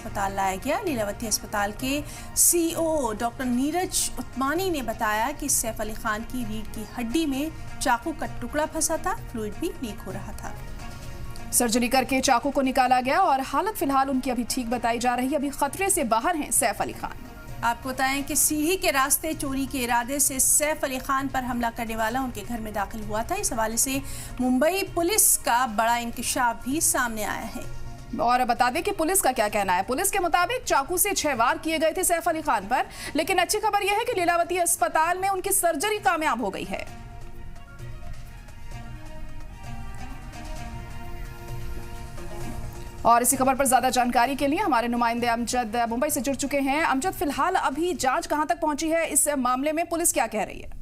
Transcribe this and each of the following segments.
अस्पताल लाया गया। लीलावती अस्पताल के सीईओ डॉक्टर नीरज उत्मानी ने बताया कि सैफ अली खान की रीढ़ की हड्डी में चाकू का टुकड़ा फंसा था, फ्लूइड भी लीक हो रहा था। सर्जरी करके चाकू को निकाला गया और हालत फिलहाल उनकी अभी ठीक बताई जा रही है। अभी खतरे से बाहर हैं सैफ अली खान। आपको बताएं कि सीढ़ी के रास्ते चोरी के इरादे से सैफ अली खान पर हमला करने वाला उनके घर में दाखिल हुआ था। इस हवाले से मुंबई पुलिस का बड़ा इंकशाफ भी सामने आया है। और बता दें कि पुलिस का क्या कहना है। पुलिस के मुताबिक चाकू से 6 वार किए गए थे सैफ अली खान पर, लेकिन अच्छी खबर यह है कि लीलावती अस्पताल में उनकी सर्जरी कामयाब हो गई है। और इसी खबर पर ज्यादा जानकारी के लिए हमारे नुमाइंदे अमजद मुंबई से जुड़ चुके हैं। अमजद, फिलहाल अभी जांच कहां तक पहुंची है इस मामले में, पुलिस क्या कह रही है?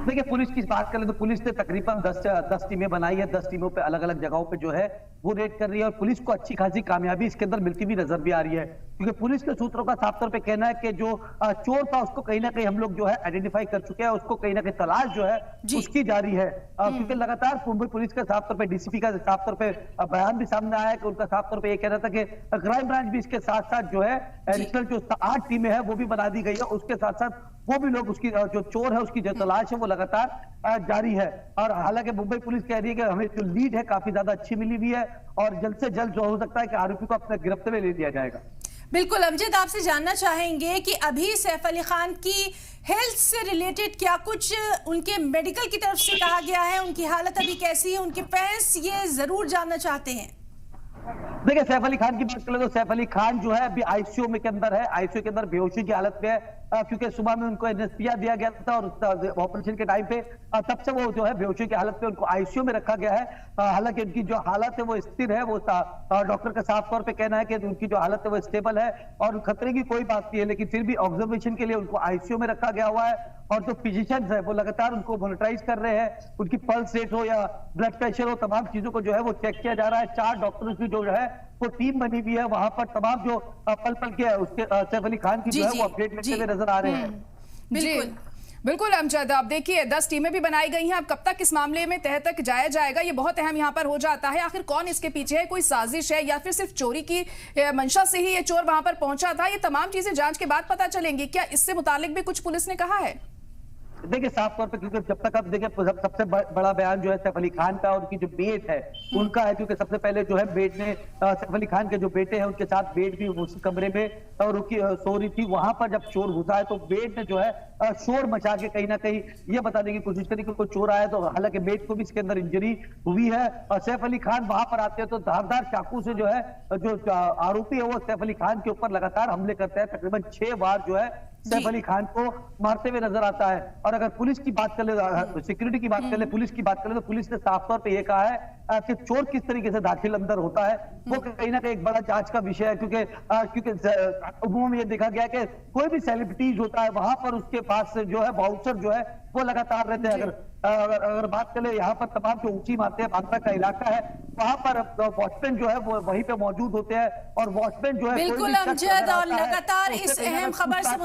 देखिए, पुलिस की बात करें तो पुलिस ने तकरीबन 10 टीमें बनाई है। 10 टीमों पे अलग अलग जगहों पे जो है वो रेड कर रही है और पुलिस को अच्छी खासी कामयाबी इसके अंदर मिलती भी नजर भी आ रही है, क्योंकि पुलिस के सूत्रों का साफ तौर पे कहना है कि जो चोर था उसको कहीं ना कहीं हम लोग जो है आइडेंटिफाई कर चुके हैं, उसको कहीं ना कहीं तलाश जो है उसकी जारी है। क्योंकि लगातार मुंबई पुलिस का साफ तौर पे डीसीपी का साफ तौर पे बयान भी सामने आया कि उनका साफ तौर पे ये कहना था कि क्राइम ब्रांच भी इसके साथ साथ जो है एडिशनल जो 8 टीमें हैं वो भी बना दी गई है। उसके साथ साथ वो भी लोग उसकी जो चोर है उसकी जो तलाश है वो लगातार जारी है। और हालांकि मुंबई पुलिस कह रही है कि हमें जो लीड है काफी ज्यादा अच्छी मिली हुई है और जल्द से जल्द जो हो सकता है कि आरोपी को अपने गिरफ्त में ले लिया जाएगा। बिल्कुल अमजद, आपसे जानना चाहेंगे कि अभी सैफ अली खान की हेल्थ से रिलेटेड क्या कुछ उनके मेडिकल की तरफ से कहा गया है? उनकी हालत अभी कैसी है? उनके फैंस ये जरूर जानना चाहते हैं। देखिए, सैफ अली खान की बात करें तो सैफ अली खान जो है अभी आईसीयू में के अंदर है। आईसीयू के अंदर बेहोशी की हालत में है, क्योंकि सुबह में उनको एनेस्थीसिया दिया गया था और ऑपरेशन के टाइम पे तब से वो जो है बेहोशी की हालत में उनको आईसीयू में रखा गया है। हालांकि उनकी जो हालत है वो स्थिर है। वो डॉक्टर का साफ तौर पे कहना है कि उनकी जो हालत है वो स्टेबल है और खतरे की कोई बात नहीं है, लेकिन फिर भी ऑब्जर्वेशन के लिए उनको आईसीयू में रखा गया हुआ है। और जो फिजिशियंस है वो लगातार उनको मॉनिटराइज कर रहे हैं। उनकी पल्स रेट हो या ब्लड प्रेशर हो, तमाम चीजों को जो है वो चेक किया जा रहा है। 4 डॉक्टर्स की जो है वो टीम बनी हुई है वहां पर। तमाम जो पल पल के उसके सैफ अली खान की जो है वो अपडेट मिलते हुए नजर आ रहे हैं। बिल्कुल अमजद, आप देखिए 10 टीमें भी बनाई गई हैं। अब कब तक इस मामले में तह तक जाया जाएगा, ये बहुत अहम यहाँ पर हो जाता है। आखिर कौन इसके पीछे है? कोई साजिश है या फिर सिर्फ चोरी की मंशा से ही ये चोर वहां पर पहुंचा था? ये तमाम चीजें जांच के बाद पता चलेंगी। क्या इससे मुतालिक भी कुछ पुलिस ने कहा है? देखिए, साफ तौर पे क्योंकि जब तक अब देखिए सबसे बड़ा बयान जो है सैफ अली खान का, उनकी जो बेट है उनका है, क्योंकि सबसे पहले जो है बेट ने सैफ अली खान के जो बेटे हैं उनके साथ बेट भी उस कमरे में और उनकी सो रही थी। वहां पर जब चोर घुसा है तो बेट ने जो है शोर मचा के कहीं ना कहीं ये बताने की कोशिश करी कि कोई चोर आया। तो हालांकि बेट को भी इसके अंदर इंजरी हुई है। और सैफ अली खान वहां पर आते हैं तो धारदार चाकू से जो है जो आरोपी है वो सैफ अली खान के ऊपर लगातार हमले करते हैं। तकरीबन 6 बार जो है सैफ अली खान को मारते हुए नजर आता है। और अगर पुलिस की बात कर ले, सिक्योरिटी की बात कर ले, पुलिस की बात करें तो पुलिस ने साफ तौर पे ये कहा है कि चोर किस तरीके से दाखिल अंदर होता है वो कहीं ना कहीं एक बड़ा जांच का विषय है। क्योंकि उम्म ये देखा गया कि कोई भी सेलिब्रिटीज होता है वहां पर उसके पास जो है बाउंसर जो है वो लगातार रहते हैं। अगर बात करें यहाँ पर तमाम जो ऊंची इमारतें बांद्रा का इलाका है वहां पर वॉचमैन जो है वो वहीं पे मौजूद होते हैं और वॉचमैन जो है बिल्कुल अमजद, और लगातार इस अहम खबर से